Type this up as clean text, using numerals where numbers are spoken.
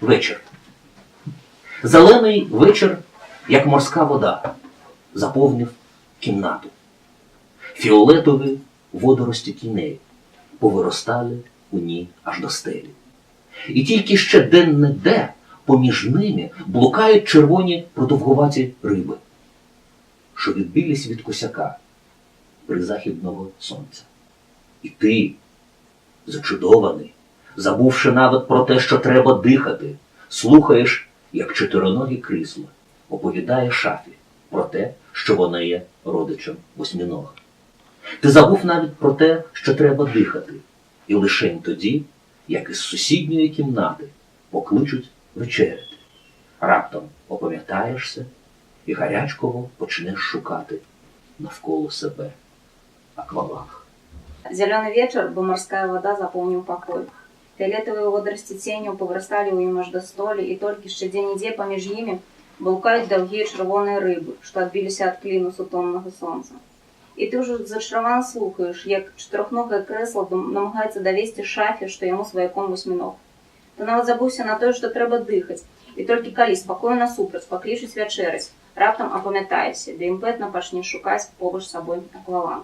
Вечір. Зелений вечір, як морська вода, заповнив кімнату. Фіолетові водорості тіней повиростали у ній аж до стелі. І тільки ще де-не-де поміж ними блукають червоні продовгуваті риби, що відбились від косяка призахідного сонця. І ти, зачудований, забувши навіть про те, що треба дихати, слухаєш, як чотириногі крісла оповідає шафі про те, що вона є родичем восьминога. Ти забув навіть про те, що треба дихати, і лишень тоді, як із сусідньої кімнати покличуть вечеряти. Раптом опам'ятаєшся і гарячково почнеш шукати навколо себе акваланг. Зеленый вечер, бы морская вода заполнил покой. Фиолетовые водорости тенью повырастали у им аж до столі, і тільки ще де-нідзе поміж ими блукають довгі червоні риби, що відбилися від клину сутонного сонця. І ти вже зачаровано слухаєш, як чотирьохноге кресло намагається довести шафі, що йому свояком восьминог. Ти навіть забувся на те, що треба дихати, і тільки коли спокійно насупраць покличуть вечерять, раптом опам'ятаєшся, де імпетно почнеш шукати побач з собою акваланг.